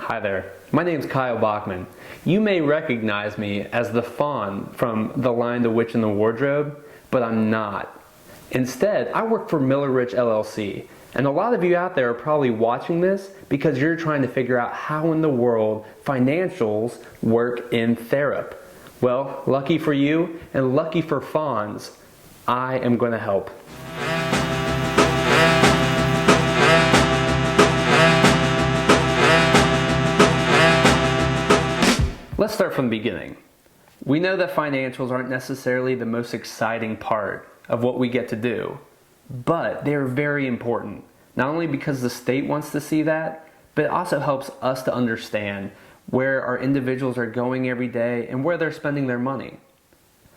Hi there, my name is Kyle Bachman. You may recognize me as the fawn from The Lion, the Witch, and the Wardrobe, but I'm not. Instead, I work for Miller Rich LLC, and a lot of you out there are probably watching this because you're trying to figure out how in the world financials work in Therap. Well, lucky for you and lucky for fawns, I am going to help. Let's start from the beginning. We know that financials aren't necessarily the most exciting part of what we get to do, but they are very important, not only because the state wants to see that, but it also helps us to understand where our individuals are going every day and where they're spending their money.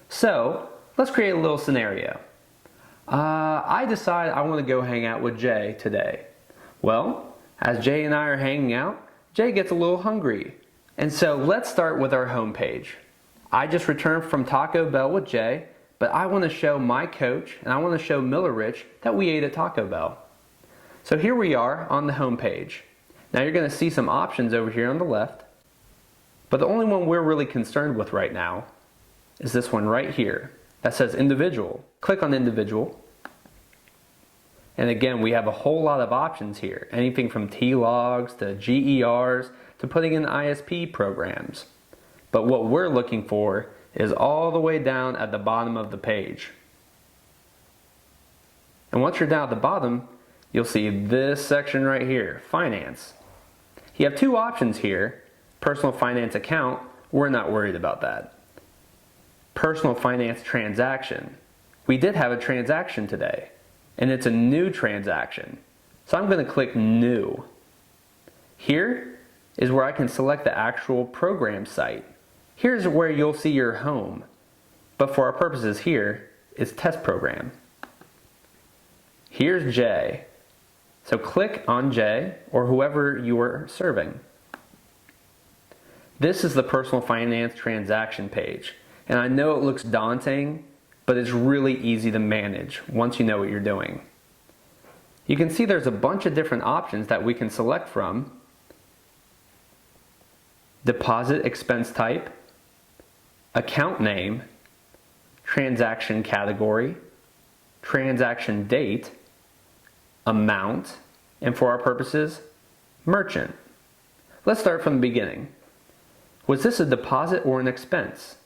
So, let's create a little scenario. I decide I want to go hang out with Jay today. Well, as Jay and I are hanging out, Jay gets a little hungry. And so let's start with our homepage. I just returned from Taco Bell with Jay, but I want to show my coach and I want to show Miller Rich that we ate at Taco Bell. So here we are on the homepage. Now you're going to see some options over here on the left, but the only one we're really concerned with right now is this one right here that says individual. Click on individual. And again, we have a whole lot of options here. Anything from T-logs to GERs to putting in ISP programs. But what we're looking for is all the way down at the bottom of the page. And once you're down at the bottom, you'll see this section right here, finance. You have two options here. Personal finance account, we're not worried about that. Personal finance transaction. We did have a transaction today, and it's a new transaction. So I'm going to click new. Here is where I can select the actual program site. Here's where you'll see your home. But for our purposes here, it's test program. Here's J. So click on J or whoever you are serving. This is the personal finance transaction page. And I know it looks daunting, but it's really easy to manage once you know what you're doing. You can see there's a bunch of different options that we can select from. Deposit expense type, account name, transaction category, transaction date, amount, and for our purposes, merchant. Let's start from the beginning. Was this a deposit or an expense?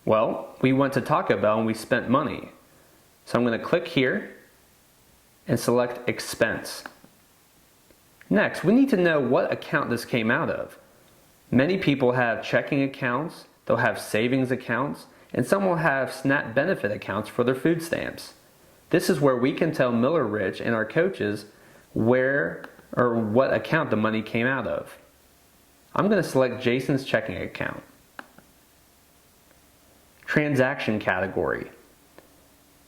Well, we went to Taco Bell and we spent money. So I'm going to click here and select expense. Next, we need to know what account this came out of. Many people have checking accounts, they'll have savings accounts, and some will have SNAP benefit accounts for their food stamps. This is where we can tell Miller Rich and our coaches where or what account the money came out of. I'm going to select Jason's checking account. Transaction category.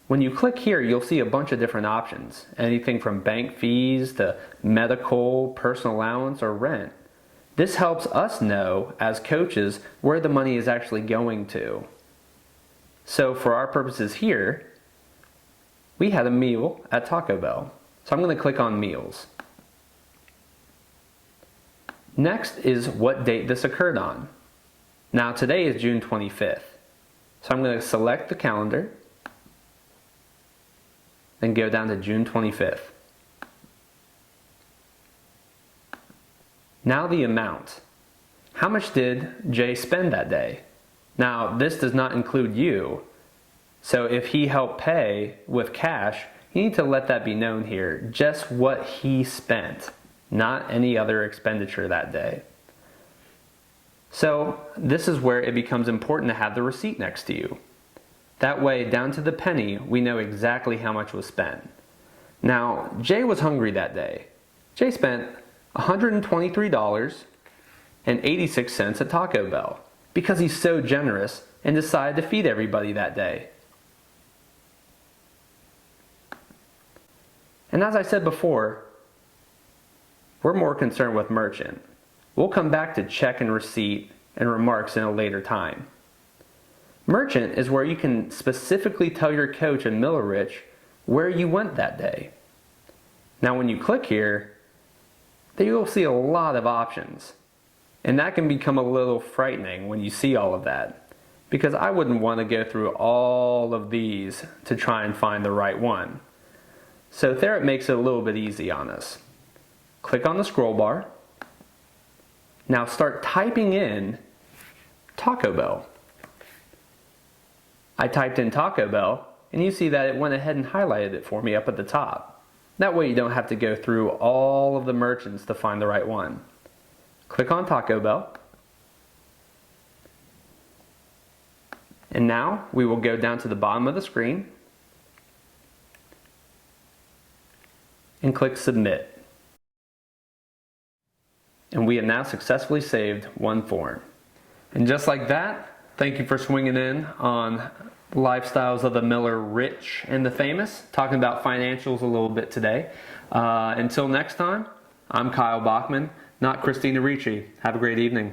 When you click here, you'll see a bunch of different options. Anything from bank fees to medical, personal allowance, or rent. This helps us know, as coaches, where the money is actually going to. So for our purposes here, we had a meal at Taco Bell. So I'm going to click on meals. Next is what date this occurred on. Now today is June 25th. So I'm going to select the calendar and go down to June 25th. Now the amount. How much did Jay spend that day? Now this does not include you. So if he helped pay with cash, you need to let that be known here. Just what he spent, not any other expenditure that day. So this is where it becomes important to have the receipt next to you. That way, down to the penny, we know exactly how much was spent. Now, Jay was hungry that day. Jay spent $123.86 at Taco Bell because he's so generous and decided to feed everybody that day. And as I said before, we're more concerned with merchant. We'll come back to check and receipt and remarks in a later time. Merchant is where you can specifically tell your coach and Miller Rich where you went that day. Now when you click here, then you'll see a lot of options. And that can become a little frightening when you see all of that, because I wouldn't want to go through all of these to try and find the right one. So Therap makes it a little bit easy on us. Click on the scroll bar. Now start typing in Taco Bell. I typed in Taco Bell, and you see that it went ahead and highlighted it for me up at the top. That way you don't have to go through all of the merchants to find the right one. Click on Taco Bell. And now we will go down to the bottom of the screen and click Submit. And we have now successfully saved one form. And just like that, thank you for swinging in on Lifestyles of the Miller Rich and the Famous, talking about financials a little bit today. Until next time, I'm Kyle Bachman, not Christina Ricci. Have a great evening.